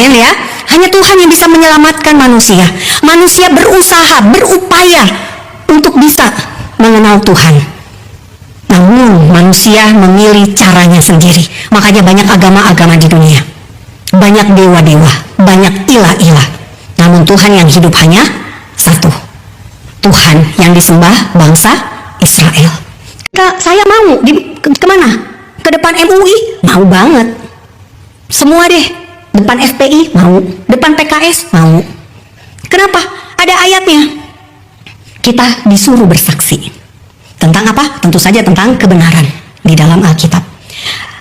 Amin ya. Hanya Tuhan yang bisa menyelamatkan manusia. Manusia berusaha, berupaya untuk bisa mengenal Tuhan. Namun manusia memilih caranya sendiri. Makanya banyak agama-agama di dunia, banyak dewa-dewa, banyak ilah-ilah. Namun Tuhan yang hidup hanya satu. Tuhan yang disembah bangsa Israel. Saya mau kemana? Ke depan MUI? Mau banget. Semua deh. Depan FPI? Mau. Depan PKS? Mau. Kenapa? Ada ayatnya. Kita disuruh bersaksi. Tentang apa? Tentu saja tentang kebenaran di dalam Alkitab.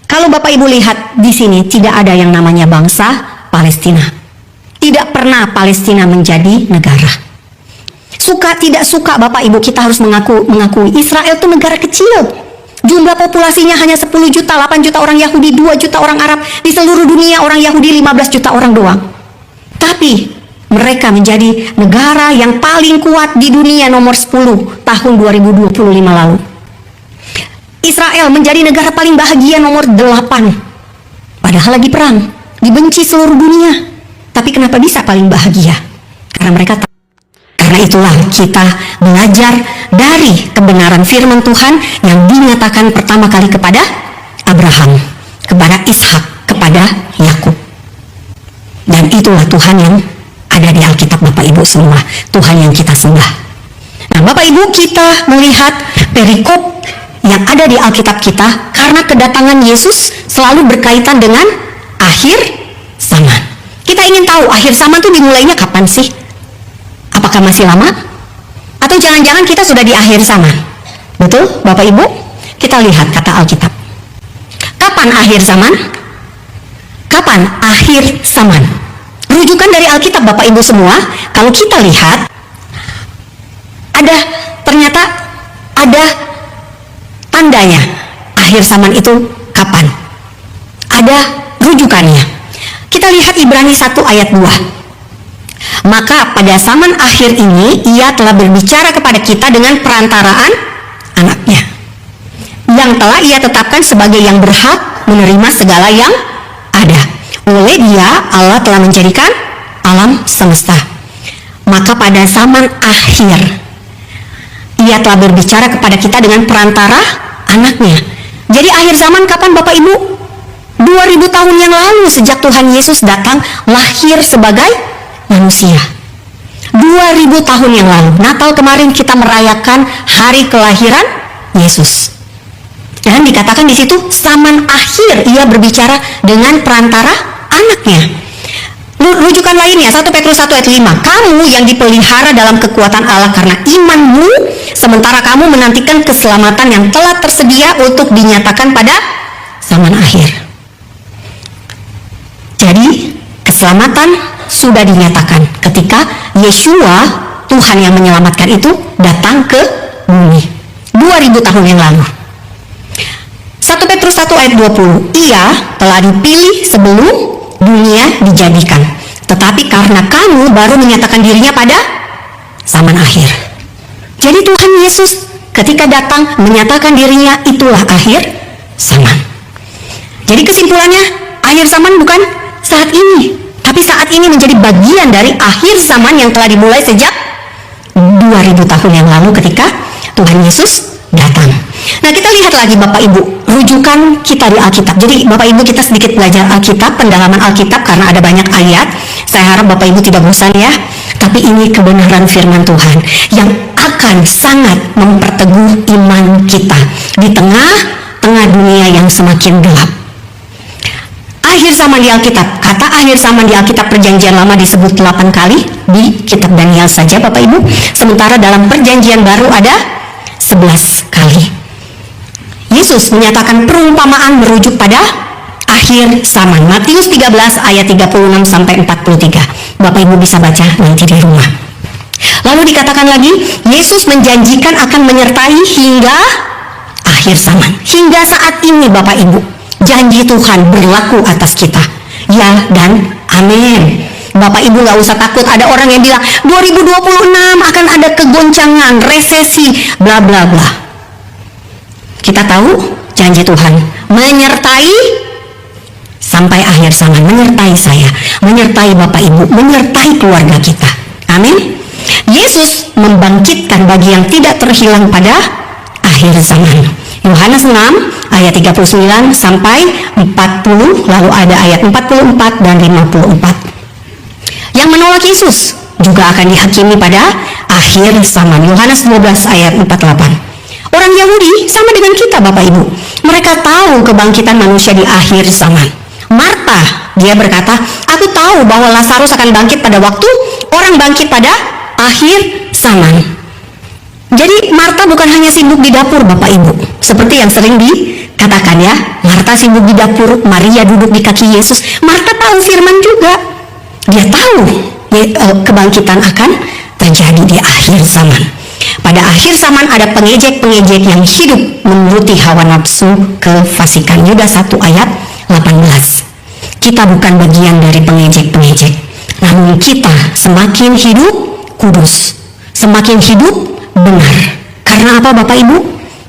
Kalau Bapak Ibu lihat di sini, tidak ada yang namanya bangsa Palestina. Tidak pernah Palestina menjadi negara. Suka tidak suka Bapak Ibu, kita harus mengakui Israel itu negara kecil. Jumlah populasinya hanya 10 juta, 8 juta orang Yahudi, 2 juta orang Arab. Di seluruh dunia orang Yahudi 15 juta orang doang. Tapi mereka menjadi negara yang paling kuat di dunia, nomor 10 tahun 2025 lalu. Israel menjadi negara paling bahagia nomor 8. Padahal lagi perang, dibenci seluruh dunia. Tapi kenapa bisa paling bahagia? Karena mereka tahu. Karena itulah kita belajar dari kebenaran firman Tuhan yang dinyatakan pertama kali kepada Abraham, kepada Ishak, kepada Yakub. Dan itulah Tuhan yang ada di Alkitab Bapak Ibu semua, Tuhan yang kita sembah. Nah Bapak Ibu, kita melihat perikop yang ada di Alkitab kita karena kedatangan Yesus selalu berkaitan dengan akhir zaman. Kita ingin tahu akhir zaman itu dimulainya kapan sih? Apakah masih lama? Atau jangan-jangan kita sudah di akhir zaman? Betul Bapak Ibu? Kita lihat kata Alkitab. Kapan akhir zaman? Kapan akhir zaman? Rujukan dari Alkitab Bapak Ibu semua, kalau kita lihat ternyata ada tandanya akhir zaman itu kapan. Ada rujukannya. Kita lihat Ibrani 1 ayat 2. Maka pada zaman akhir ini ia telah berbicara kepada kita dengan perantaraan anaknya, yang telah ia tetapkan sebagai yang berhak menerima segala yang ada. Oleh dia Allah telah menjadikan alam semesta. Maka pada zaman akhir ia telah berbicara kepada kita dengan perantara anaknya. Jadi akhir zaman kapan Bapak Ibu? 2000 tahun yang lalu sejak Tuhan Yesus datang lahir sebagai manusia. 2000 tahun yang lalu, Natal kemarin kita merayakan hari kelahiran Yesus. Dan dikatakan di situ zaman akhir ia berbicara dengan perantara anaknya. Rujukan lainnya 1 Petrus 1 ayat 5. Kamu yang dipelihara dalam kekuatan Allah karena imanmu, sementara kamu menantikan keselamatan yang telah tersedia untuk dinyatakan pada zaman akhir. Jadi keselamatan sudah dinyatakan ketika Yeshua, Tuhan yang menyelamatkan itu, datang ke bumi 2000 tahun yang lalu. 1 Petrus 1 ayat 20. Ia telah dipilih sebelum dunia dijadikan, tetapi karena kamu baru menyatakan dirinya pada zaman akhir. Jadi Tuhan Yesus ketika datang menyatakan dirinya, itulah akhir zaman. Jadi kesimpulannya, akhir zaman bukan saat ini, tapi saat ini menjadi bagian dari akhir zaman yang telah dimulai sejak 2000 tahun yang lalu ketika Tuhan Yesus datang. Nah kita lihat lagi Bapak Ibu, rujukan kita di Alkitab. Jadi Bapak Ibu kita sedikit belajar Alkitab, pendalaman Alkitab karena ada banyak ayat. Saya harap Bapak Ibu tidak bosan ya. Tapi ini kebenaran firman Tuhan yang akan sangat memperteguh iman kita di tengah-tengah dunia yang semakin gelap. Akhir zaman di Alkitab, kata akhir zaman di Alkitab Perjanjian Lama disebut 8 kali di kitab Daniel saja Bapak Ibu. Sementara dalam Perjanjian Baru ada 11 kali. Yesus menyatakan perumpamaan merujuk pada akhir zaman. Matius 13 ayat 36 sampai 43. Bapak Ibu bisa baca nanti di rumah. Lalu dikatakan lagi, Yesus menjanjikan akan menyertai hingga akhir zaman. Hingga saat ini Bapak Ibu, janji Tuhan berlaku atas kita. Ya dan amin. Bapak Ibu gak usah takut. Ada orang yang bilang 2026 akan ada kegoncangan, resesi, bla bla bla. Kita tahu janji Tuhan menyertai sampai akhir zaman, menyertai saya, menyertai Bapak Ibu, menyertai keluarga kita. Amin. Yesus membangkitkan bagi yang tidak terhilang pada akhir zaman. Yohanes 6 ayat 39 sampai 40, lalu ada ayat 44 dan 54. Yang menolak Yesus juga akan dihakimi pada akhir zaman. Yohanes 12 ayat 48. Orang Yahudi sama dengan kita Bapak Ibu. Mereka tahu kebangkitan manusia di akhir zaman. Marta, dia berkata, aku tahu bahwa Lazarus akan bangkit pada waktu orang bangkit pada akhir zaman. Jadi Marta bukan hanya sibuk di dapur Bapak Ibu, seperti yang sering dikatakan ya, Marta sibuk di dapur, Maria duduk di kaki Yesus. Marta tahu firman juga. Dia tahu kebangkitan akan terjadi di akhir zaman. Pada akhir zaman ada pengejek-pengejek yang hidup menuruti hawa nafsu kefasikan. Yudas 1 ayat 18. Kita bukan bagian dari pengejek-pengejek, namun kita semakin hidup kudus, semakin hidup benar. Karena apa Bapak Ibu?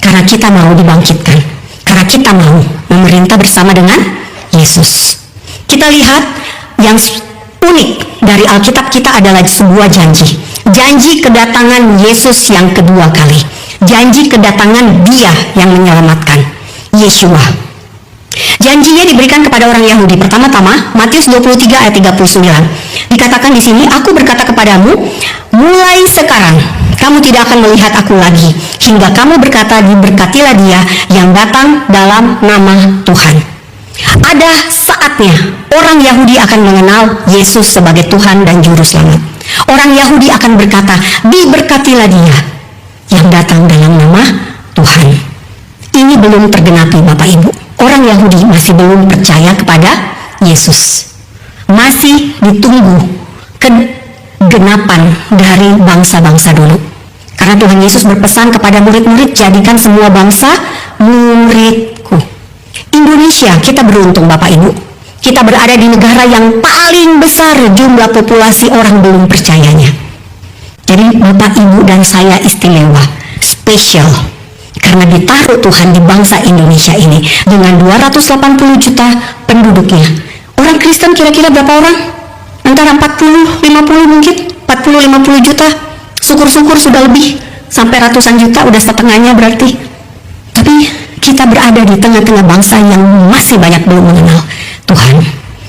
Karena kita mau dibangkitkan, karena kita mau memerintah bersama dengan Yesus. Kita lihat yang unik dari Alkitab kita adalah sebuah janji. Janji kedatangan Yesus yang kedua kali. Janji kedatangan Dia yang menyelamatkan, Yeshua. Janjinya diberikan kepada orang Yahudi. Pertama-tama, Matius 23 ayat 39. Dikatakan di sini, aku berkata kepadamu, mulai sekarang kamu tidak akan melihat aku lagi, hingga kamu berkata, diberkatilah Dia yang datang dalam nama Tuhan. Ada saatnya orang Yahudi akan mengenal Yesus sebagai Tuhan dan Juru Selamat. Orang Yahudi akan berkata, diberkatilah Dia yang datang dalam nama Tuhan. Ini belum tergenapi Bapak Ibu. Orang Yahudi masih belum percaya kepada Yesus. Masih ditunggu kegenapan dari bangsa-bangsa dulu. Karena Tuhan Yesus berpesan kepada murid-murid, jadikan semua bangsa muridku. Indonesia, kita beruntung Bapak Ibu. Kita berada di negara yang paling besar jumlah populasi orang belum percayanya. Jadi Bapak Ibu dan saya istimewa, spesial, karena ditaruh Tuhan di bangsa Indonesia ini dengan 280 juta penduduknya. Orang Kristen kira-kira berapa orang? Antara 40-50 mungkin, 40-50 juta. Syukur-syukur sudah lebih, sampai ratusan juta, udah setengahnya berarti. Tapi kita berada di tengah-tengah bangsa yang masih banyak belum mengenal Tuhan.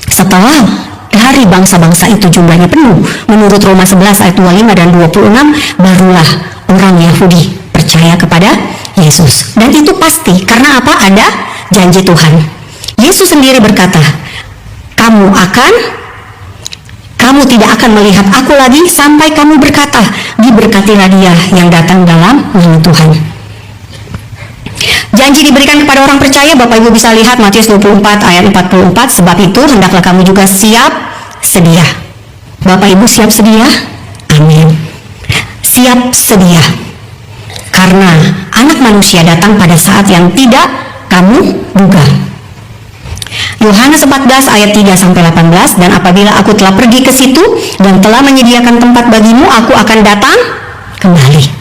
Setelah dari bangsa-bangsa itu jumlahnya penuh, menurut Roma 11 ayat 25 dan 26, barulah orang Yahudi percaya kepada Yesus. Dan itu pasti, karena apa? Ada janji Tuhan. Yesus sendiri berkata, kamu tidak akan melihat aku lagi sampai kamu berkata, diberkatilah Dia yang datang dalam nama Tuhan. Janji diberikan kepada orang percaya. Bapak Ibu bisa lihat Matius 24 ayat 44. Sebab itu hendaklah kamu juga siap sedia. Bapak Ibu siap sedia? Amin. Siap sedia. Karena anak manusia datang pada saat yang tidak kamu duga. Yohanes 14 ayat 3 sampai 18. Dan apabila aku telah pergi ke situ dan telah menyediakan tempat bagimu, aku akan datang kembali.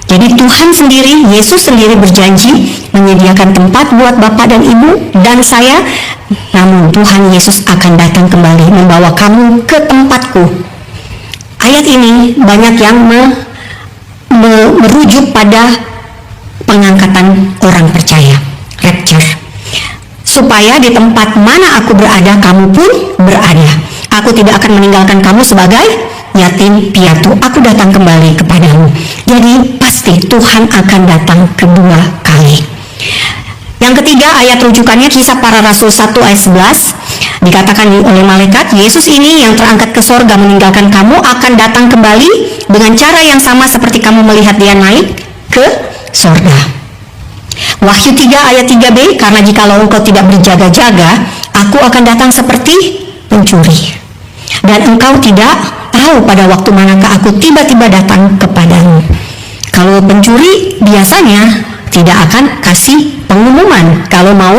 Jadi Tuhan sendiri, Yesus sendiri berjanji menyediakan tempat buat Bapak dan Ibu dan saya. Namun Tuhan Yesus akan datang kembali membawa kamu ke tempatku. Ayat ini banyak yang merujuk pada pengangkatan orang percaya, rapture. Supaya di tempat mana aku berada, kamu pun berada. Aku tidak akan meninggalkan kamu sebagai yatim piatu. Aku datang kembali kepadamu. Jadi pasti Tuhan akan datang kedua kali. Yang ketiga, ayat rujukannya Kisah Para Rasul 1 ayat 11. Dikatakan oleh malaikat, Yesus ini yang terangkat ke sorga meninggalkan kamu akan datang kembali dengan cara yang sama seperti kamu melihat Dia naik ke sorga. Wahyu 3 ayat 3b, karena jikalau engkau tidak berjaga-jaga, aku akan datang seperti pencuri. Dan engkau tidak tahu pada waktu manakah aku tiba-tiba datang kepadamu. Kalau pencuri biasanya tidak akan kasih pengumuman kalau mau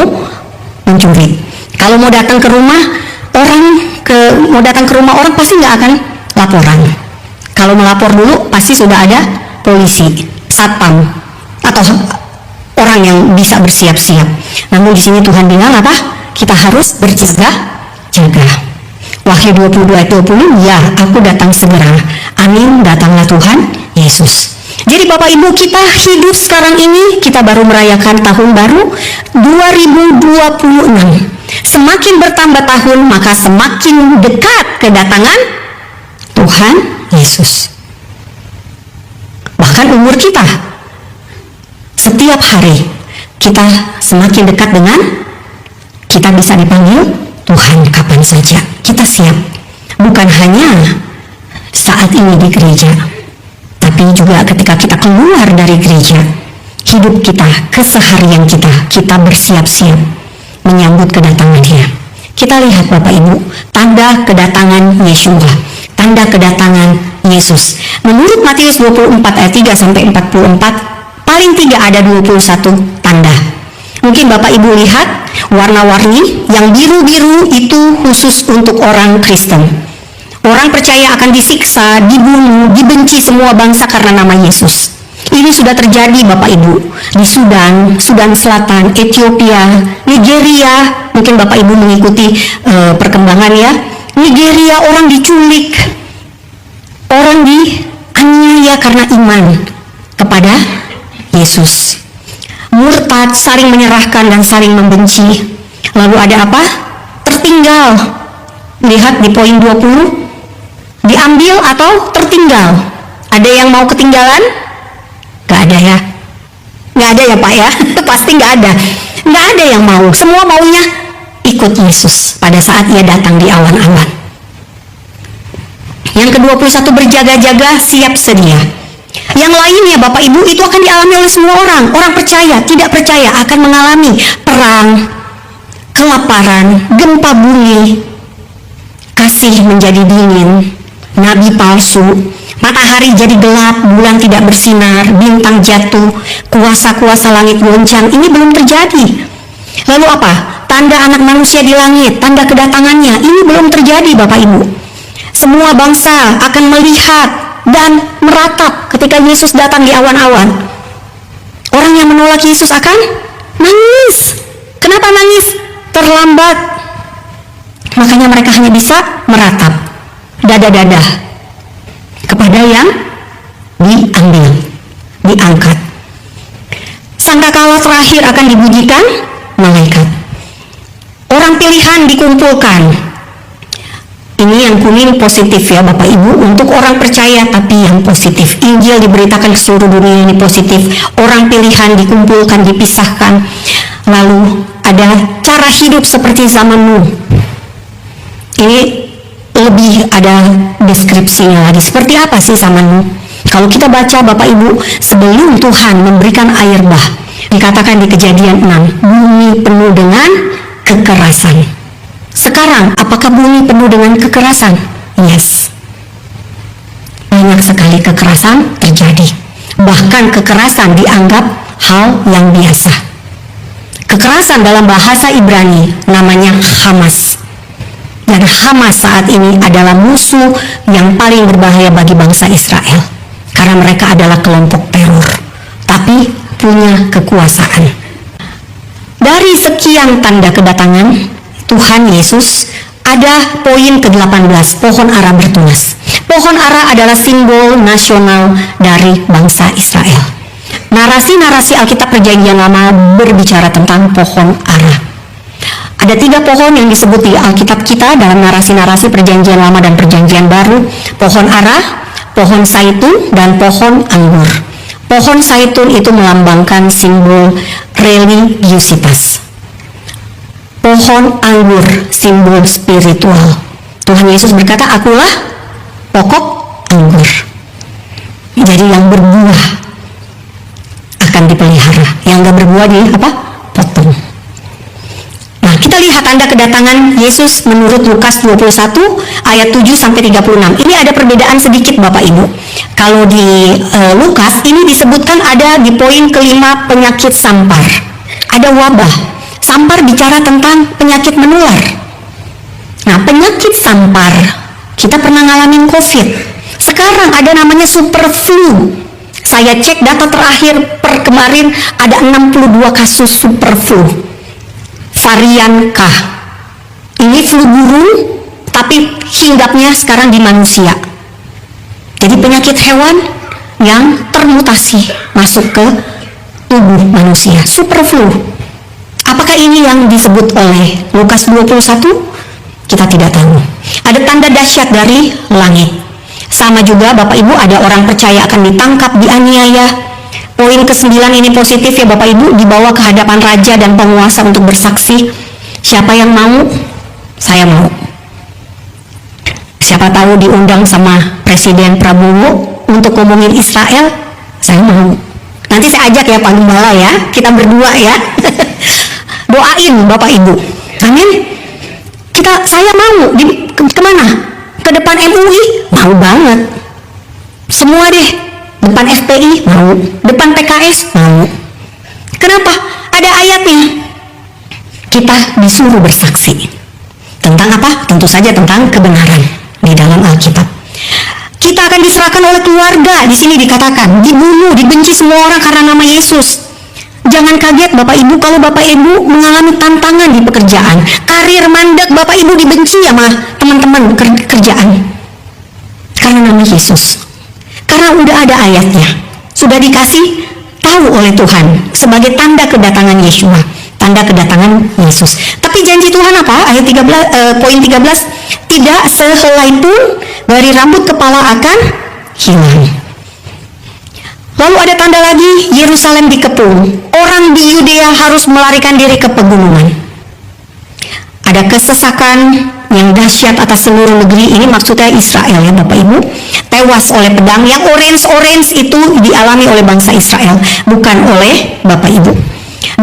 mencuri. Kalau mau datang ke rumah orang pasti nggak akan laporan. Kalau melapor dulu pasti sudah ada polisi, satpam, atau orang yang bisa bersiap-siap. Namun di sini Tuhan bilang apa? Kita harus berjaga-jaga. Wahyu 22 ayat 20, ya aku datang segera. Amin, datanglah Tuhan Yesus. Jadi Bapak Ibu, kita hidup sekarang ini, kita baru merayakan tahun baru 2026. Semakin bertambah tahun, maka semakin dekat kedatangan Tuhan Yesus. Bahkan umur kita, setiap hari kita semakin dekat dengan, kita bisa dipanggil Tuhan kapan saja. Kita siap, bukan hanya saat ini di gereja, tapi juga ketika kita keluar dari gereja. Hidup kita, keseharian kita bersiap-siap menyambut kedatangan-Nya. Kita lihat Bapak Ibu, tanda kedatangan Yeshua, tanda kedatangan Yesus. Menurut Matius 24 ayat 3 sampai 44, paling tidak ada 21 tanda. Mungkin Bapak Ibu lihat warna-warni, yang biru-biru itu khusus untuk orang Kristen. Orang percaya akan disiksa, dibunuh, dibenci semua bangsa karena nama Yesus. Ini sudah terjadi Bapak Ibu di Sudan Selatan, Ethiopia, Nigeria. Mungkin Bapak Ibu mengikuti perkembangan ya. Nigeria orang diculik, orang dianiaya karena iman kepada Yesus. Murtad, saling menyerahkan dan saling membenci. Lalu ada apa? Tertinggal. Lihat di poin 20. Diambil atau tertinggal? Ada yang mau ketinggalan? Gak ada ya? Gak ada ya Pak ya? Pasti gak ada. Gak ada yang mau. Semua maunya ikut Yesus pada saat Ia datang di awan-awan. Yang ke-21, berjaga-jaga, siap sedia. Yang lainnya Bapak Ibu, itu akan dialami oleh semua orang. Orang percaya, tidak percaya akan mengalami perang, kelaparan, gempa bumi, kasih menjadi dingin, nabi palsu, matahari jadi gelap, bulan tidak bersinar, bintang jatuh, kuasa-kuasa langit goncang. Ini belum terjadi. Lalu apa? Tanda anak manusia di langit, tanda kedatangannya. Ini belum terjadi Bapak Ibu. Semua bangsa akan melihat dan meratap ketika Yesus datang di awan-awan. Orang yang menolak Yesus akan nangis. Kenapa nangis? Terlambat. Makanya mereka hanya bisa meratap, dada-dada kepada yang diambil, diangkat. Sangkakala terakhir akan dibunyikan malaikat. Orang pilihan dikumpulkan. Ini yang kuning positif ya Bapak Ibu, untuk orang percaya tapi yang positif. Injil diberitakan ke seluruh dunia, ini positif. Orang pilihan dikumpulkan, dipisahkan. Lalu ada cara hidup seperti zaman Nuh. Ini lebih ada deskripsinya lagi. Seperti apa sih zaman Nuh? Kalau kita baca Bapak Ibu, sebelum Tuhan memberikan air bah, dikatakan di Kejadian 6, bumi penuh dengan kekerasan. Sekarang, apakah bumi penuh dengan kekerasan? Yes. Banyak sekali kekerasan terjadi. Bahkan kekerasan dianggap hal yang biasa. Kekerasan dalam bahasa Ibrani namanya Hamas. Dan Hamas saat ini adalah musuh yang paling berbahaya bagi bangsa Israel. Karena mereka adalah kelompok teror, tapi punya kekuasaan. Dari sekian tanda kedatangan Tuhan Yesus, ada poin ke-18, pohon ara bertunas. Pohon ara adalah simbol nasional dari bangsa Israel. Narasi-narasi Alkitab Perjanjian Lama berbicara tentang pohon ara. Ada 3 pohon yang disebut di Alkitab kita dalam narasi-narasi Perjanjian Lama dan Perjanjian Baru. Pohon ara, pohon zaitun, dan pohon anggur. Pohon zaitun itu melambangkan simbol religiusitas. Pohon anggur simbol spiritual. Tuhan Yesus berkata, akulah pokok anggur. Jadi yang berbuah akan dipelihara, yang gak berbuah potong. Nah, kita lihat tanda kedatangan Yesus menurut Lukas 21 ayat 7 sampai 36. Ini ada perbedaan sedikit Bapak Ibu. Kalau di Lukas ini disebutkan ada di poin kelima penyakit sampar. Ada wabah. Sampar bicara tentang penyakit menular. Nah, penyakit sampar, kita pernah ngalamin COVID. Sekarang ada namanya super flu. Saya cek data terakhir per kemarin ada 62 kasus super flu. varian K. Ini flu burung, tapi hinggapnya sekarang di manusia. Jadi penyakit hewan yang termutasi masuk ke tubuh manusia, super flu. Apakah ini yang disebut oleh Lukas 21? Kita tidak tahu. Ada tanda dahsyat dari langit. Sama juga Bapak Ibu, ada orang percaya akan ditangkap, dianiaya. Poin ke-9 ini positif ya Bapak Ibu, dibawa ke hadapan raja dan penguasa untuk bersaksi. Siapa yang mau? Saya mau. Siapa tahu diundang sama Presiden Prabowo untuk ngomongin Israel, saya mau. Nanti saya ajak ya Pak Gembala ya, kita berdua ya. Doain Bapak Ibu. Amin. Saya mau kemana? Ke depan MUI? Mau banget. Semua deh. Depan FPI? Mau. Depan PKS? Mau. Kenapa? Ada ayatnya. Kita disuruh bersaksi. Tentang apa? Tentu saja tentang kebenaran di dalam Alkitab. Kita akan diserahkan oleh keluarga. Di sini dikatakan dibunuh, dibenci semua orang karena nama Yesus. Jangan kaget Bapak Ibu kalau Bapak Ibu mengalami tantangan di pekerjaan, karir mandek, Bapak Ibu dibenci sama teman-teman kerjaan karena nama Yesus. Karena udah ada ayatnya, sudah dikasih tahu oleh Tuhan sebagai tanda kedatangan Yeshua, tanda kedatangan Yesus. Tapi janji Tuhan apa? Ayat 13, poin 13, tidak sehelai pun dari rambut kepala akan hilang. Lalu ada tanda lagi, Yerusalem dikepung. Orang di Yudea harus melarikan diri ke pegunungan. Ada kesesakan yang dahsyat atas seluruh negeri. Ini maksudnya Israel ya Bapak Ibu. Tewas oleh pedang. Yang orange itu dialami oleh bangsa Israel, bukan oleh Bapak Ibu.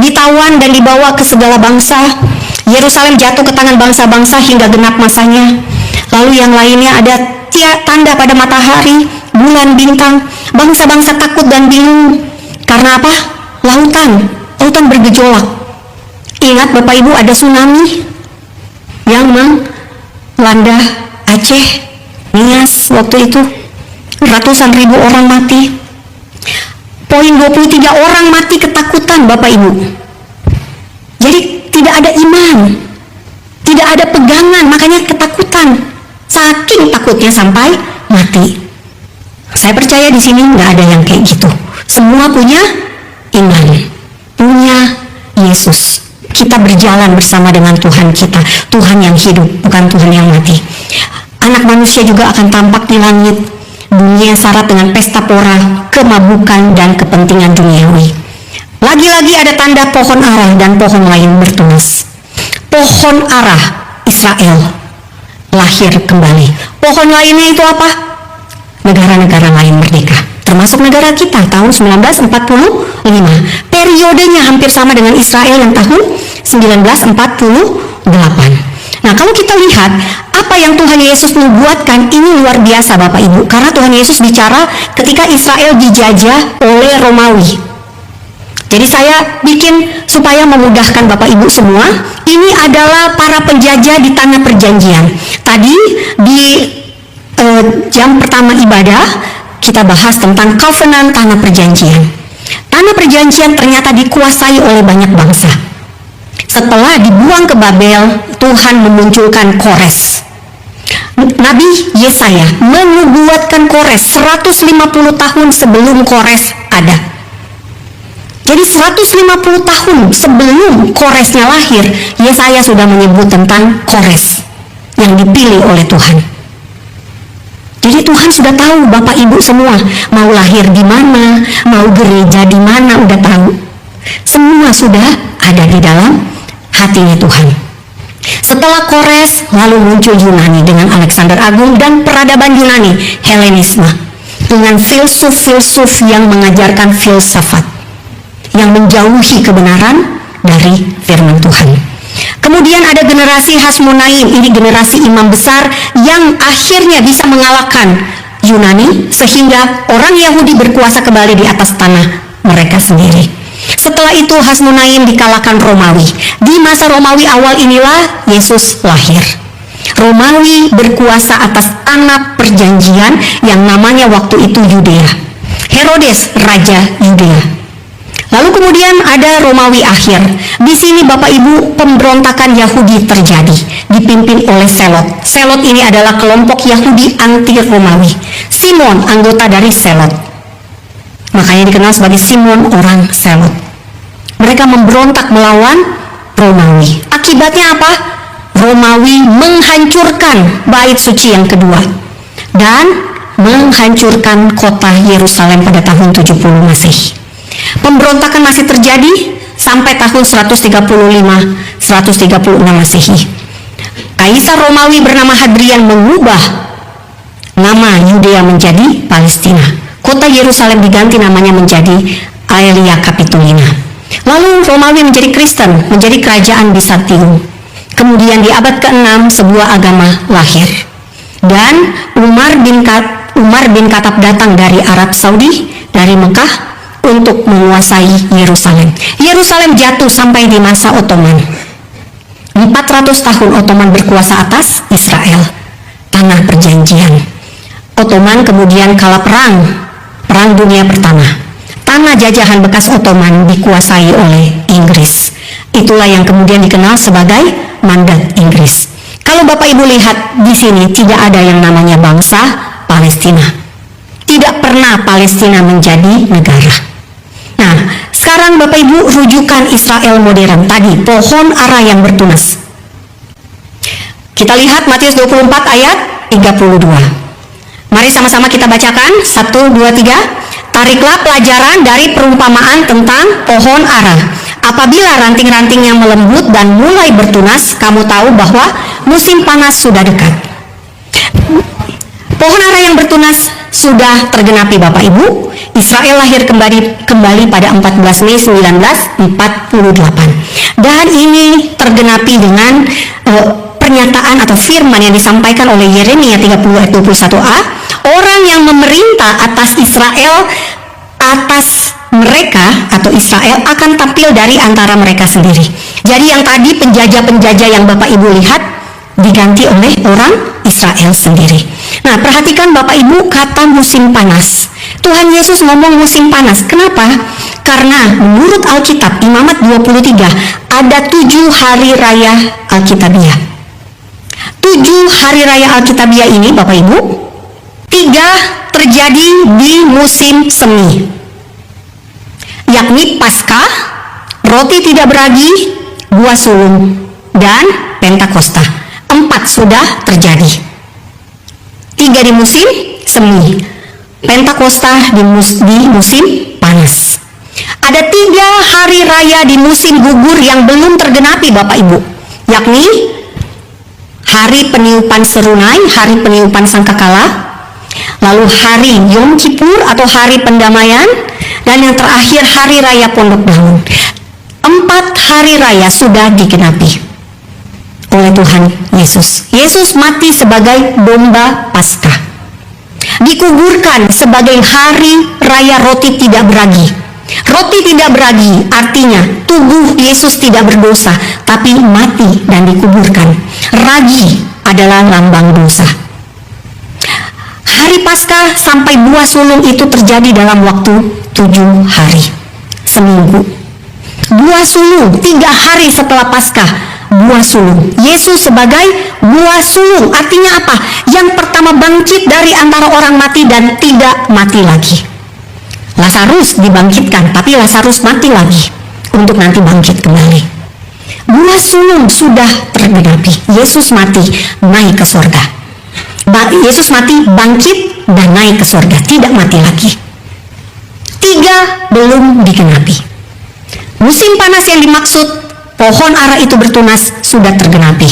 Ditawan dan dibawa ke segala bangsa. Yerusalem jatuh ke tangan bangsa-bangsa hingga genap masanya. Lalu yang lainnya ada tanda pada matahari, bulan, bintang. Bangsa-bangsa takut dan bingung. Karena apa? Lautan bergejolak. Ingat Bapak Ibu, ada tsunami yang melanda Aceh, Nias waktu itu. Ratusan ribu orang mati. Poin 23, orang mati ketakutan Bapak Ibu. Jadi tidak ada iman, tidak ada pegangan, makanya ketakutan. Saking takutnya sampai mati. Saya percaya di sini nggak ada yang kayak gitu. Semua punya iman, punya Yesus. Kita berjalan bersama dengan Tuhan kita, Tuhan yang hidup, bukan Tuhan yang mati. Anak manusia juga akan tampak di langit. Dunia syarat dengan pesta pora, kemabukan, dan kepentingan duniawi. Lagi-lagi ada tanda pohon ara dan pohon lain bertunas. Pohon ara Israel lahir kembali. Pohon lainnya itu apa? Negara-negara lain merdeka, termasuk negara kita tahun 1945. Periodenya hampir sama dengan Israel yang tahun 1948. Nah, kalau kita lihat apa yang Tuhan Yesus nubuatkan, ini luar biasa Bapak Ibu, karena Tuhan Yesus bicara ketika Israel dijajah oleh Romawi. Jadi saya bikin supaya memudahkan Bapak Ibu semua. Ini adalah para penjajah di tanah perjanjian. Tadi di jam pertama ibadah kita bahas tentang covenant, tanah perjanjian. Tanah perjanjian ternyata dikuasai oleh banyak bangsa. Setelah dibuang ke Babel, Tuhan memunculkan Kores. Nabi Yesaya menubuatkan Kores 150 tahun sebelum Kores ada. Jadi 150 tahun sebelum Koresnya lahir, Yesaya sudah menyebut tentang Kores yang dipilih oleh Tuhan. Jadi Tuhan sudah tahu Bapak Ibu semua mau lahir di mana, mau gereja di mana, udah tahu. Semua sudah ada di dalam hatinya Tuhan. Setelah Kores, lalu muncul Yunani dengan Alexander Agung dan peradaban Yunani, Helenisme, dengan filsuf-filsuf yang mengajarkan filsafat, yang menjauhi kebenaran dari firman Tuhan. Kemudian ada generasi Hasmonaim, ini generasi imam besar yang akhirnya bisa mengalahkan Yunani sehingga orang Yahudi berkuasa kembali di atas tanah mereka sendiri. Setelah itu Hasmonaim dikalahkan Romawi. Di masa Romawi awal inilah Yesus lahir. Romawi berkuasa atas tanah perjanjian yang namanya waktu itu Yudea. Herodes raja Yudea. Lalu kemudian ada Romawi akhir. Di sini Bapak Ibu, pemberontakan Yahudi terjadi, dipimpin oleh Selot. Selot ini adalah kelompok Yahudi anti Romawi. Simon anggota dari Selot, makanya dikenal sebagai Simon orang Selot. Mereka memberontak melawan Romawi. Akibatnya apa? Romawi menghancurkan bait suci yang kedua dan menghancurkan kota Yerusalem pada tahun 70 Masehi. Pemberontakan masih terjadi sampai tahun 135-136 Masehi. Kaisar Romawi bernama Hadrian mengubah nama Yudea menjadi Palestina. Kota Yerusalem diganti namanya menjadi Aelia Capitolina. Lalu Romawi menjadi Kristen, menjadi kerajaan Bizantium. Kemudian di abad ke-6 sebuah agama lahir. Dan Umar bin Khattab datang dari Arab Saudi, dari Mekah, untuk menguasai Yerusalem. Yerusalem jatuh sampai di masa Ottoman. 400 tahun Ottoman berkuasa atas Israel, tanah perjanjian. Ottoman kemudian kalah Perang Dunia Pertama. Tanah jajahan bekas Ottoman dikuasai oleh Inggris. Itulah yang kemudian dikenal sebagai Mandat Inggris. Kalau Bapak Ibu lihat di sini, tidak ada yang namanya bangsa Palestina. Tidak pernah Palestina menjadi negara. Nah, sekarang Bapak Ibu, rujukan Israel modern tadi, pohon ara yang bertunas. Kita lihat Matius 24 ayat 32. Mari sama-sama kita bacakan. 1, 2, 3. Tariklah pelajaran dari perumpamaan tentang pohon ara. Apabila ranting-rantingnya melembut dan mulai bertunas, kamu tahu bahwa musim panas sudah dekat. Pohon ara yang bertunas sudah tergenapi Bapak Ibu. Israel lahir kembali pada 14 Mei 1948. Dan ini tergenapi dengan pernyataan atau firman yang disampaikan oleh Yeremia 30 ayat 21a. Orang yang memerintah atas Israel, atas mereka atau Israel akan tampil dari antara mereka sendiri. Jadi yang tadi penjajah-penjajah yang Bapak Ibu lihat diganti oleh orang Israel sendiri. Nah, perhatikan Bapak Ibu kata musim panas. Tuhan Yesus ngomong musim panas. Kenapa? Karena menurut Alkitab Imamat 23 ada 7 hari raya Alkitabiah. 7 hari raya Alkitabiah ini Bapak Ibu, 3 terjadi di musim semi, yakni Paskah, roti tidak beragi, buah sulung, dan Pentakosta. 4 sudah terjadi. 3 di musim semi, Pentakosta di musim panas. Ada 3 hari raya di musim gugur yang belum tergenapi Bapak Ibu, yakni hari peniupan serunai, hari peniupan sangkakala, lalu hari Yom Kippur atau hari pendamaian, dan yang terakhir hari raya Pondok Daun. 4 hari raya sudah digenapi oleh Tuhan Yesus. Yesus mati sebagai domba Paskah, dikuburkan sebagai hari raya roti tidak beragi. Roti tidak beragi artinya tubuh Yesus tidak berdosa, tapi mati dan dikuburkan. Ragi adalah lambang dosa. Hari Paskah sampai buah sulung itu terjadi dalam waktu 7 hari, seminggu. Buah sulung 3 hari setelah Paskah, buah sulung. Yesus sebagai buah sulung artinya apa? Yang pertama bangkit dari antara orang mati dan tidak mati lagi. Lazarus dibangkitkan, tapi Lazarus mati lagi untuk nanti bangkit kembali. Buah sulung sudah tergenapi. Yesus mati, naik ke surga. Yesus mati, bangkit, dan naik ke surga, tidak mati lagi. 3 belum digenapi. Musim panas yang dimaksud pohon ara itu bertunas sudah tergenapi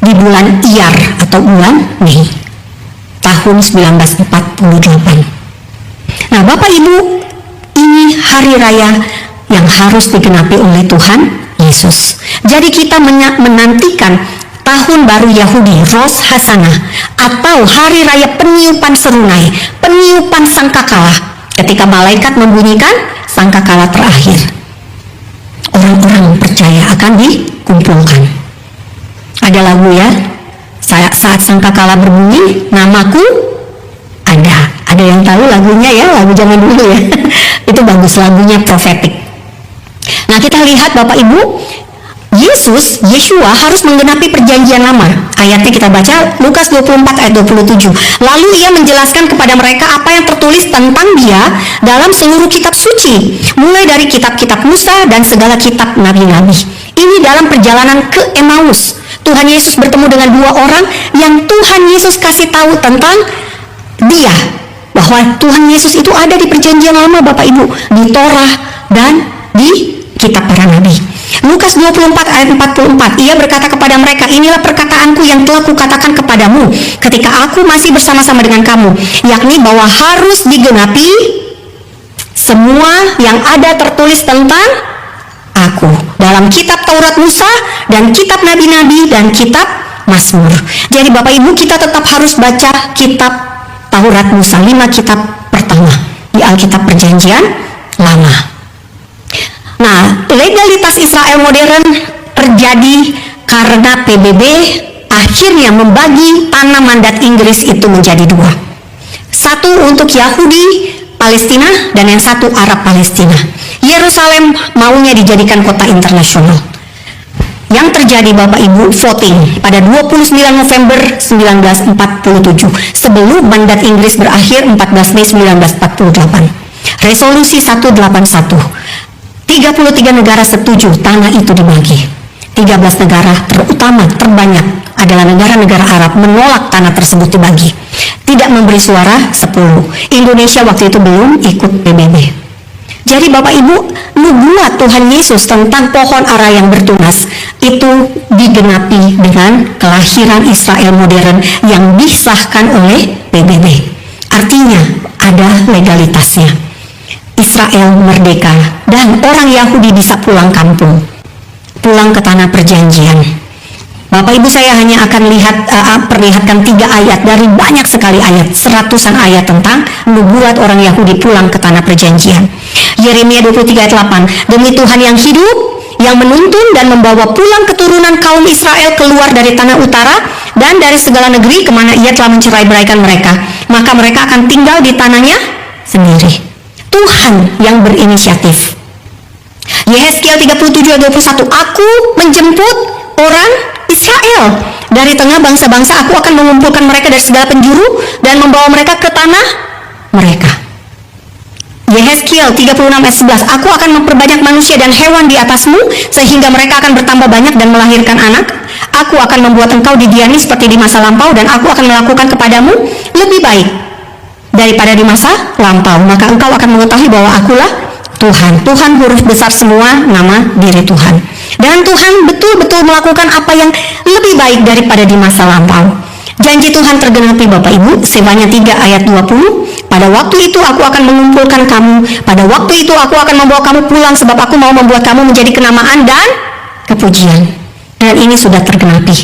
di bulan Iyar atau bulan Mei tahun 1948. Nah Bapak Ibu, ini hari raya yang harus digenapi oleh Tuhan Yesus. Jadi kita menantikan tahun baru Yahudi, Rosh Hashanah, atau hari raya peniupan serunai, peniupan sangkakala, ketika malaikat membunyikan sangkakala terakhir. Orang-orang percaya akan dikumpulkan. Ada lagu ya, saat sangkakala berbunyi, namaku ada yang tahu lagunya ya, lagu zaman dulu ya. Itu bagus, lagunya profetik. Nah, kita lihat Bapak Ibu, Yeshua harus menggenapi perjanjian lama. Ayatnya kita baca Lukas 24 ayat 27. Lalu ia menjelaskan kepada mereka apa yang tertulis tentang dia dalam seluruh kitab suci, mulai dari kitab-kitab Musa dan segala kitab nabi-nabi. Ini dalam perjalanan ke Emmaus. Tuhan Yesus bertemu dengan dua orang yang Tuhan Yesus kasih tahu tentang dia, bahwa Tuhan Yesus itu ada di perjanjian lama Bapak Ibu, di Torah dan di kitab para nabi. Lukas 24 ayat 44, ia berkata kepada mereka, inilah perkataanku yang telah kukatakan kepadamu ketika aku masih bersama-sama dengan kamu, yakni bahwa harus digenapi semua yang ada tertulis tentang aku dalam kitab Taurat Musa dan kitab nabi-nabi dan kitab Mazmur. Jadi Bapak Ibu, kita tetap harus baca kitab Taurat Musa, 5 kitab pertama di Alkitab Perjanjian Lama. Nah, legalitas Israel modern terjadi karena PBB akhirnya membagi tanah mandat Inggris itu menjadi dua. Satu untuk Yahudi Palestina dan yang satu Arab Palestina. Yerusalem maunya dijadikan kota internasional. Yang terjadi Bapak Ibu, voting pada 29 November 1947 sebelum mandat Inggris berakhir 14 Mei 1948. Resolusi 181. 33 negara setuju tanah itu dibagi. 13 negara terutama terbanyak adalah negara-negara Arab menolak tanah tersebut dibagi. Tidak memberi suara 10. Indonesia waktu itu belum ikut PBB. Jadi Bapak Ibu, nubuat Tuhan Yesus tentang pohon ara yang bertunas itu digenapi dengan kelahiran Israel modern yang disahkan oleh PBB. Artinya ada legalitasnya. Israel merdeka dan orang Yahudi bisa pulang kampung, pulang ke tanah perjanjian. Bapak Ibu, saya hanya akan perlihatkan 3 ayat dari banyak sekali ayat, seratusan ayat tentang nubuat orang Yahudi pulang ke tanah perjanjian. Yeremia 23 ayat 8, demi Tuhan yang hidup, yang menuntun dan membawa pulang keturunan kaum Israel keluar dari tanah utara dan dari segala negeri kemana ia telah mencerai-beraikan mereka, maka mereka akan tinggal di tanahnya sendiri. Tuhan yang berinisiatif. Yehezkiel 37 ayat 21, aku menjemput orang Israel dari tengah bangsa-bangsa, aku akan mengumpulkan mereka dari segala penjuru dan membawa mereka ke tanah mereka. Yehezkiel 36 ayat 11, aku akan memperbanyak manusia dan hewan di atasmu sehingga mereka akan bertambah banyak dan melahirkan anak. Aku akan membuat engkau didiami seperti di masa lampau dan aku akan melakukan kepadamu lebih baik daripada di masa lampau, maka engkau akan mengetahui bahwa akulah Tuhan. Tuhan huruf besar semua nama diri Tuhan. Dan Tuhan betul-betul melakukan apa yang lebih baik daripada di masa lampau. Janji Tuhan tergenapi Bapak Ibu, Sefanya 3 ayat 20. Pada waktu itu aku akan mengumpulkan kamu, pada waktu itu aku akan membawa kamu pulang sebab aku mau membuat kamu menjadi kenamaan dan kepujian. Dan ini sudah tergenapi.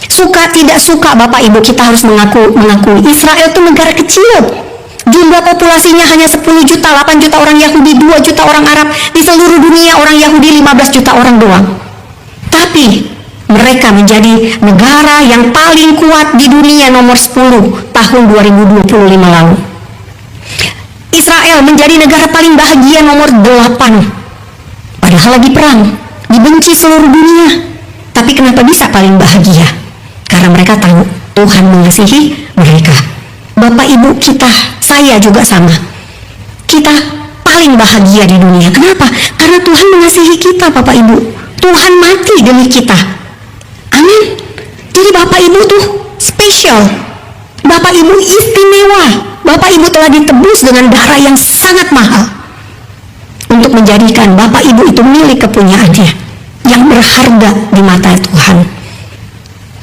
Suka tidak suka Bapak Ibu, kita harus mengakui Israel itu negara kecil. Jumlah populasinya hanya 10 juta, 8 juta orang Yahudi, 2 juta orang Arab. Di seluruh dunia orang Yahudi 15 juta orang doang. Tapi mereka menjadi negara yang paling kuat di dunia nomor 10 tahun 2025 lalu. Israel menjadi negara paling bahagia nomor 8. Padahal lagi perang, dibenci seluruh dunia. Tapi kenapa bisa paling bahagia? Karena mereka tahu Tuhan mengasihi mereka. Bapak Ibu kita, saya juga sama. Kita paling bahagia di dunia. Kenapa? Karena Tuhan mengasihi kita Bapak Ibu. Tuhan mati demi kita. Amin. Jadi Bapak Ibu tuh spesial. Bapak Ibu istimewa. Bapak Ibu telah ditebus dengan darah yang sangat mahal. Untuk menjadikan Bapak Ibu itu milik kepunyaannya. Yang berharga di mata Tuhan.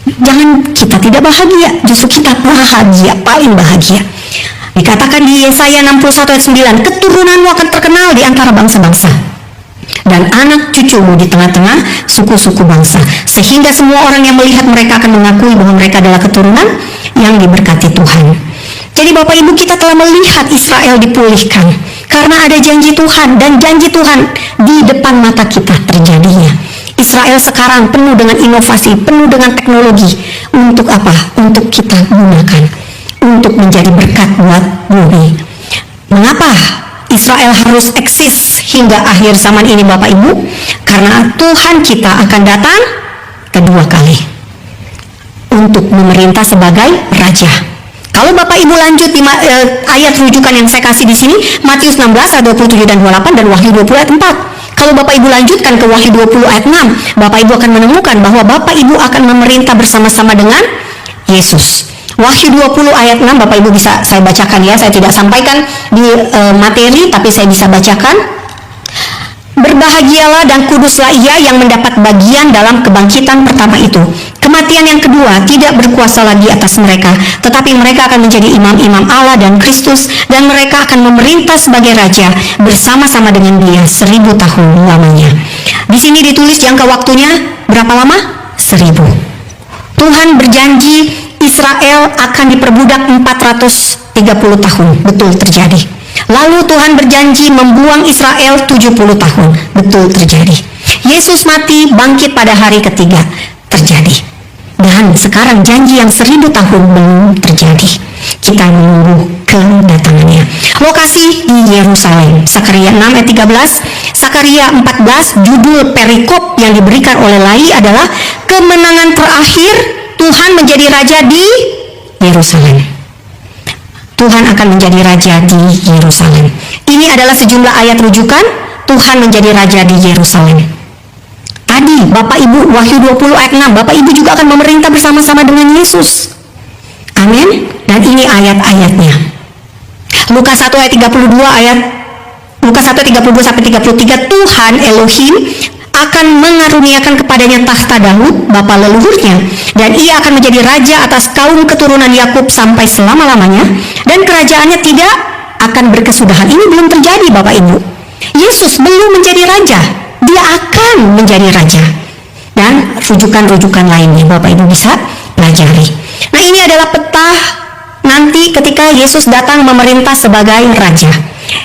Jangan kita tidak bahagia, justru kita bahagia, paling bahagia. Dikatakan di Yesaya 61 ayat 9, keturunanmu akan terkenal di antara bangsa-bangsa dan anak cucumu di tengah-tengah suku-suku bangsa, sehingga semua orang yang melihat mereka akan mengakui bahwa mereka adalah keturunan yang diberkati Tuhan. Jadi Bapak Ibu, kita telah melihat Israel dipulihkan karena ada janji Tuhan, dan janji Tuhan di depan mata kita terjadinya. Israel sekarang penuh dengan inovasi, penuh dengan teknologi. Untuk apa? Untuk kita gunakan, untuk menjadi berkat buat bumi. Mengapa Israel harus eksis hingga akhir zaman ini Bapak Ibu, karena Tuhan kita akan datang kedua kali untuk memerintah sebagai raja. Kalau Bapak Ibu lanjut di ayat rujukan yang saya kasih di sini, Matius 16 ayat 27 dan 28 dan Wahyu 20 ayat 4. Kalau Bapak Ibu lanjutkan ke Wahyu 20 ayat 6, Bapak Ibu akan menemukan bahwa Bapak Ibu akan memerintah bersama-sama dengan Yesus. Wahyu 20 ayat 6 Bapak Ibu bisa saya bacakan ya, saya tidak sampaikan di materi tapi saya bisa bacakan. Berbahagialah dan kuduslah ia yang mendapat bagian dalam kebangkitan pertama itu. Kematian yang kedua tidak berkuasa lagi atas mereka, tetapi mereka akan menjadi imam-imam Allah dan Kristus, dan mereka akan memerintah sebagai raja bersama-sama dengan dia 1000 tahun lamanya. Di sini ditulis jangka waktunya berapa lama? 1000. Tuhan berjanji Israel akan diperbudak 430 tahun. Betul terjadi. Lalu Tuhan berjanji membuang Israel 70 tahun. Betul terjadi. Yesus mati bangkit pada hari ketiga. Terjadi. Dan sekarang janji yang 1000 tahun belum terjadi. Kita menunggu kedatangannya. Lokasi di Yerusalem. Sakaria 6 ayat 13, Sakaria 14, judul perikop yang diberikan oleh Lai adalah kemenangan terakhir Tuhan menjadi raja di Yerusalem. Tuhan akan menjadi raja di Yerusalem. Ini adalah sejumlah ayat rujukan Tuhan menjadi raja di Yerusalem. Tadi Bapak Ibu Wahyu 20 ayat 6, Bapak Ibu juga akan memerintah bersama-sama dengan Yesus. Amin. Dan ini ayat-ayatnya. Lukas 1 ayat 32 Lukas 1 ayat 32 sampai 33, Tuhan Elohim akan mengaruniakan kepadanya tahta Daud, bapa leluhurnya, dan ia akan menjadi raja atas kaum keturunan Yakub sampai selama-lamanya, dan kerajaannya tidak akan berkesudahan. Ini belum terjadi Bapak Ibu. Yesus belum menjadi raja, dia akan menjadi raja. Dan rujukan-rujukan lainnya Bapak Ibu bisa pelajari. Nah, ini adalah peta nanti ketika Yesus datang memerintah sebagai raja.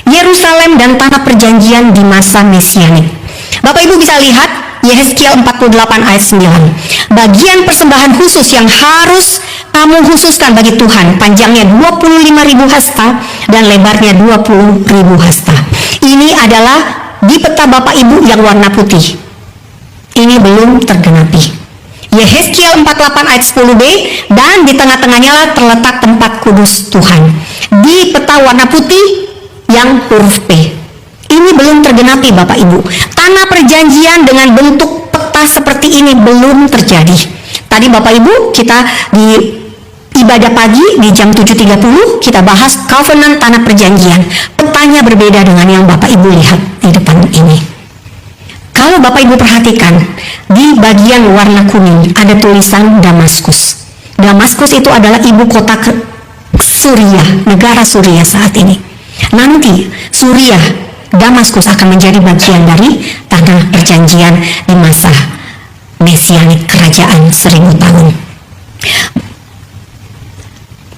Yerusalem dan tanah perjanjian di masa Mesianik. Bapak Ibu bisa lihat Yehezkiel 48 ayat 9. Bagian persembahan khusus yang harus kamu khususkan bagi Tuhan, panjangnya 25.000 hasta dan lebarnya 20.000 hasta. Ini adalah di peta Bapak Ibu yang warna putih. Ini belum tergenapi. Yehezkiel 48 ayat 10b, dan di tengah-tengahnya terletak tempat kudus Tuhan. Di peta warna putih yang huruf P. Ini belum tergenapi Bapak Ibu. Tanah perjanjian dengan bentuk peta seperti ini belum terjadi. Tadi Bapak Ibu kita di ibadah pagi di jam 7.30 kita bahas covenant tanah perjanjian. Petanya berbeda dengan yang Bapak Ibu lihat di depan ini. Kalau Bapak Ibu perhatikan, di bagian warna kuning ada tulisan Damaskus. Damaskus itu adalah ibu kota Suriah, negara Suriah saat ini. Nanti Suriah, Damaskus akan menjadi bagian dari tanah perjanjian di masa Mesianik kerajaan 1000 tahun.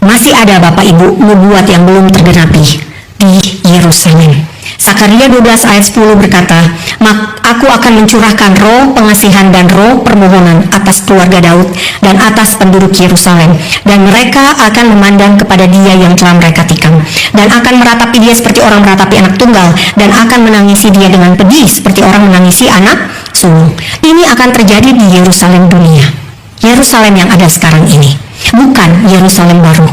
Masih ada Bapak Ibu nubuat yang belum tergenapi di Yerusalem. Sakaria 12 ayat 10 berkata, aku akan mencurahkan roh pengasihan dan roh permohonan atas keluarga Daud dan atas penduduk Yerusalem, dan mereka akan memandang kepada dia yang telah mereka tikam, dan akan meratapi dia seperti orang meratapi anak tunggal, dan akan menangisi dia dengan pedih seperti orang menangisi anak sulung. Ini akan terjadi di Yerusalem dunia, Yerusalem yang ada sekarang ini, bukan Yerusalem baru.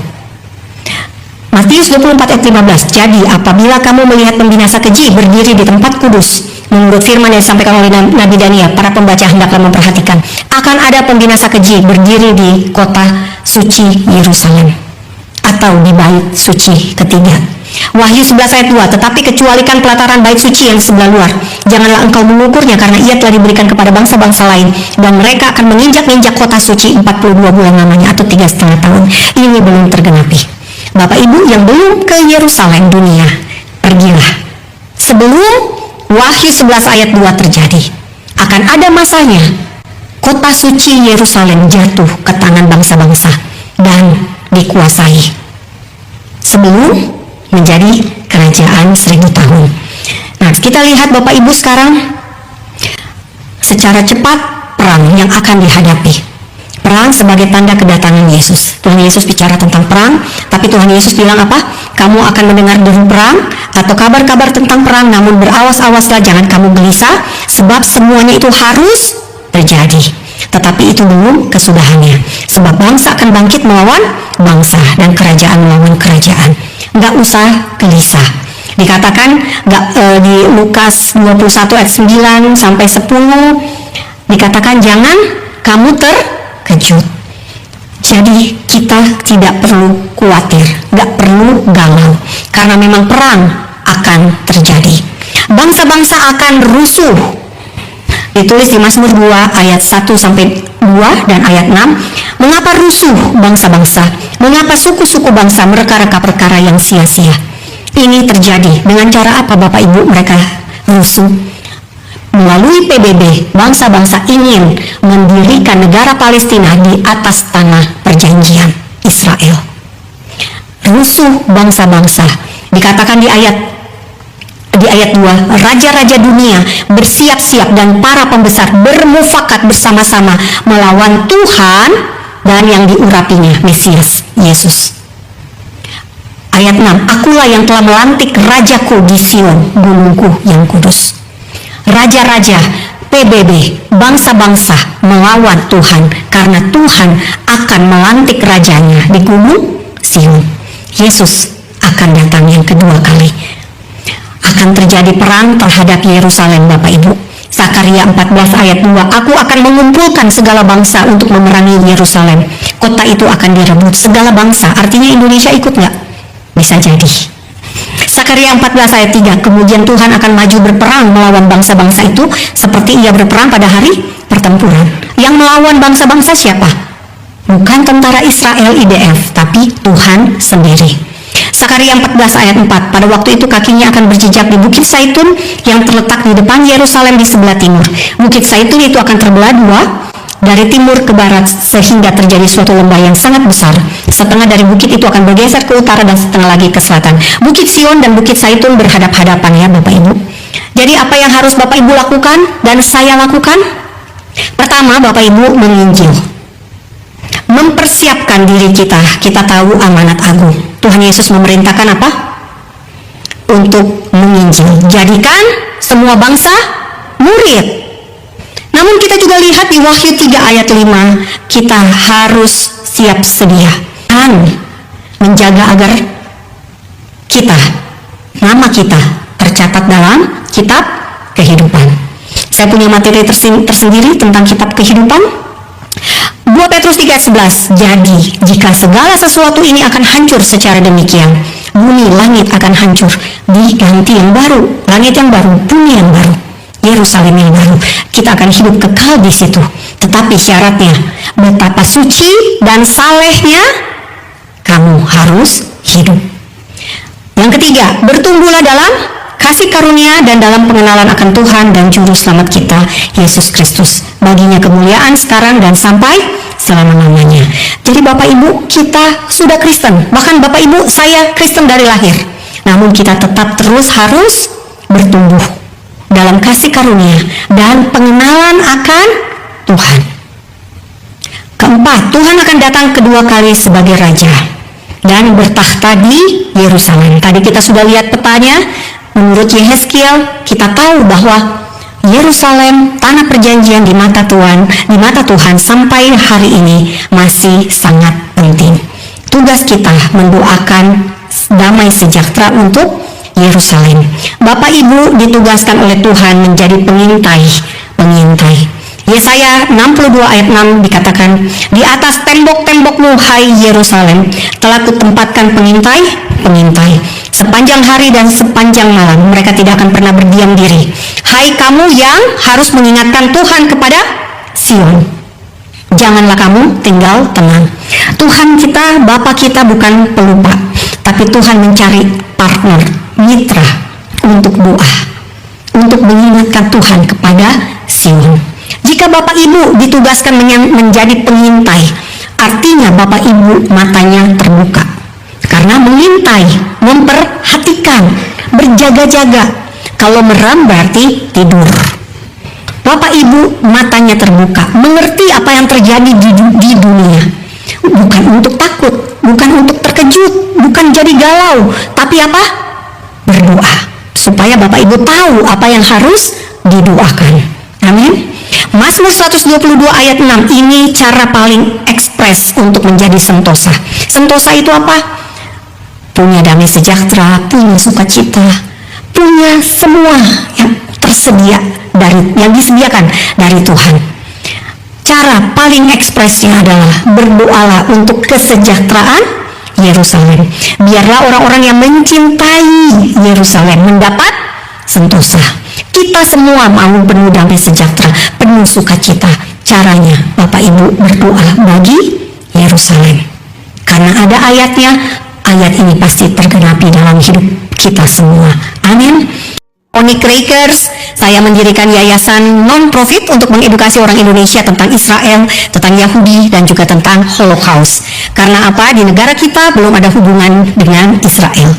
Matius 24 ayat 15, jadi apabila kamu melihat pembinasa keji berdiri di tempat kudus, menurut firman yang disampaikan oleh Nabi Daniel, para pembaca hendaklah memperhatikan, akan ada pembinasa keji berdiri di kota suci Yerusalem, atau di bait suci ketiga. Wahyu 11 ayat 2, tetapi kecualikan pelataran bait suci yang di sebelah luar, janganlah engkau mengukurnya, karena ia telah diberikan kepada bangsa-bangsa lain, dan mereka akan menginjak-injak kota suci 42 bulan lamanya, atau 3,5 tahun. Ini belum tergenapi. Bapak Ibu yang belum ke Yerusalem dunia, pergilah sebelum Wahyu 11 ayat 2 terjadi. Akan ada masanya kota suci Yerusalem jatuh ke tangan bangsa-bangsa dan dikuasai sebelum menjadi kerajaan 1000 tahun. Nah, kita lihat Bapak Ibu sekarang secara cepat perang yang akan dihadapi. Perang sebagai tanda kedatangan Yesus. Tuhan Yesus bicara tentang perang, tapi Tuhan Yesus bilang apa? Kamu akan mendengar deru perang, atau kabar-kabar tentang perang, namun berawas-awaslah, jangan kamu gelisah, sebab semuanya itu harus terjadi. Tetapi itu belum kesudahannya, sebab bangsa akan bangkit melawan bangsa dan kerajaan melawan kerajaan. Nggak usah gelisah. Dikatakan di Lukas 21 ayat 9 sampai 10 dikatakan jangan kamu terkejut. Jadi kita tidak perlu khawatir, nggak perlu galau, karena memang perang akan terjadi. Bangsa-bangsa akan rusuh. Ditulis di Mazmur 2 ayat 1 sampai 2 dan ayat 6. Mengapa rusuh bangsa-bangsa? Mengapa suku-suku bangsa mereka-reka perkara yang sia-sia? Ini terjadi dengan cara apa Bapak Ibu mereka rusuh? Melalui PBB, bangsa-bangsa ingin mendirikan negara Palestina di atas tanah perjanjian Israel. Rusuh bangsa-bangsa. Dikatakan di ayat 2, raja-raja dunia bersiap-siap dan para pembesar bermufakat bersama-sama melawan Tuhan dan yang diurapinya, Mesias, Yesus. Ayat 6, akulah yang telah melantik rajaku di Sion, gunungku yang kudus. Raja-raja, PBB, bangsa-bangsa melawan Tuhan karena Tuhan akan melantik rajanya di gunung Sion. Yesus akan datang yang kedua kali. Akan terjadi perang terhadap Yerusalem, Bapak Ibu. Zakaria 14 ayat 2, aku akan mengumpulkan segala bangsa untuk memerangi Yerusalem. Kota itu akan direbut segala bangsa. Artinya Indonesia ikut nggak? Bisa jadi. Zakaria 14 ayat 3, kemudian Tuhan akan maju berperang melawan bangsa-bangsa itu seperti ia berperang pada hari pertempuran. Yang melawan bangsa-bangsa siapa? Bukan tentara Israel IDF, tapi Tuhan sendiri. Zakaria 14 ayat 4, pada waktu itu kakinya akan berjejak di Bukit Zaitun yang terletak di depan Yerusalem di sebelah timur. Bukit Zaitun itu akan terbelah dua dari timur ke barat sehingga terjadi suatu lembah yang sangat besar. Setengah dari bukit itu akan bergeser ke utara dan setengah lagi ke selatan. Bukit Sion dan Bukit Zaitun berhadap-hadapan ya Bapak Ibu. Jadi apa yang harus Bapak Ibu lakukan dan saya lakukan? Pertama, Bapak Ibu menginjil. Mempersiapkan diri kita. Kita tahu amanat agung. Tuhan Yesus memerintahkan apa? Untuk menginjil. Jadikan semua bangsa murid. Namun kita juga lihat di Wahyu 3 ayat 5, kita harus siap sedia dan menjaga agar kita, nama kita tercatat dalam kitab kehidupan. Saya punya materi tersendiri tentang kitab kehidupan. 2 Petrus 3 ayat 11, jadi jika segala sesuatu ini akan hancur secara demikian, bumi langit akan hancur, diganti yang baru, langit yang baru, bumi yang baru, Yerusalem yang baru. Kita akan hidup kekal di situ. Tetapi syaratnya, betapa suci dan salehnya kamu harus hidup. Yang ketiga, bertumbuhlah dalam kasih karunia dan dalam pengenalan akan Tuhan dan Juru Selamat kita, Yesus Kristus. Baginya kemuliaan sekarang dan sampai selama-lamanya. Jadi Bapak Ibu, kita sudah Kristen. Bahkan Bapak Ibu, saya Kristen dari lahir. Namun kita tetap terus harus bertumbuh dalam kasih karunia dan pengenalan akan Tuhan. Keempat, Tuhan akan datang kedua kali sebagai Raja dan bertakhta di Yerusalem. Tadi kita sudah lihat petanya. Menurut Yehezkiel, kita tahu bahwa Yerusalem, tanah perjanjian di mata Tuhan sampai hari ini masih sangat penting. Tugas kita mendoakan damai sejahtera untuk Yerusalem. Bapak Ibu ditugaskan oleh Tuhan menjadi pengintai. Yesaya 62 ayat 6 dikatakan, di atas tembok-tembokmu hai Yerusalem, telah kutempatkan pengintai. Sepanjang hari dan sepanjang malam mereka tidak akan pernah berdiam diri. Hai kamu yang harus mengingatkan Tuhan kepada Sion, janganlah kamu tinggal tenang. Tuhan kita, Bapa kita bukan pelupa, tapi Tuhan mencari partner, mitra untuk doa, untuk mengingatkan Tuhan kepada Sion. Jika Bapak Ibu ditugaskan menjadi pengintai, artinya Bapak Ibu matanya terbuka. Karena mengintai, memperhatikan, berjaga-jaga. Kalau meram berarti tidur. Bapak Ibu matanya terbuka, mengerti apa yang terjadi di dunia. Bukan untuk takut, bukan untuk terkejut, bukan jadi galau, tapi apa? berdoa, supaya Bapak Ibu tahu apa yang harus didoakan. Amin. Mazmur 122 ayat 6, ini cara paling ekspres untuk menjadi sentosa. Sentosa itu apa? Punya damai sejahtera, punya sukacita, punya semua yang tersedia yang disediakan dari Tuhan. Cara paling ekspresnya adalah berdoalah untuk kesejahteraan Yerusalem. Biarlah orang-orang yang mencintai Yerusalem mendapat sentosa. Kita semua mau penuh damai sejahtera, penuh sukacita. Caranya Bapak Ibu berdoa bagi Yerusalem. Karena ada ayatnya, ayat ini pasti tergenapi dalam hidup kita semua. Amin. Onyx Rakers, saya mendirikan yayasan non-profit untuk mengedukasi orang Indonesia tentang Israel, tentang Yahudi, dan juga tentang Holocaust. Karena apa? Di negara kita belum ada hubungan dengan Israel.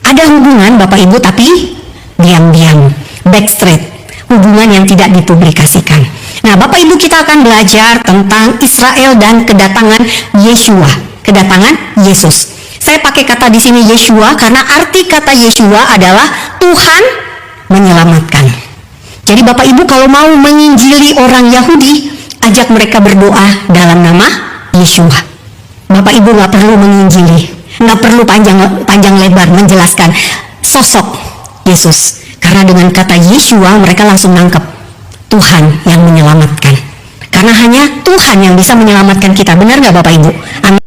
Ada hubungan Bapak Ibu, tapi diam-diam, backstreet, hubungan yang tidak dipublikasikan. Nah, Bapak Ibu, kita akan belajar tentang Israel dan kedatangan Yeshua, kedatangan Yesus. Saya pakai kata di sini Yeshua karena arti kata Yeshua adalah Tuhan menyelamatkan. Jadi Bapak Ibu kalau mau menginjili orang Yahudi, ajak mereka berdoa dalam nama Yeshua. Bapak Ibu nggak perlu menginjili, nggak perlu panjang lebar menjelaskan sosok Yesus, karena dengan kata Yeshua mereka langsung nangkep Tuhan yang menyelamatkan. Karena hanya Tuhan yang bisa menyelamatkan kita. Benar nggak Bapak Ibu? Amin.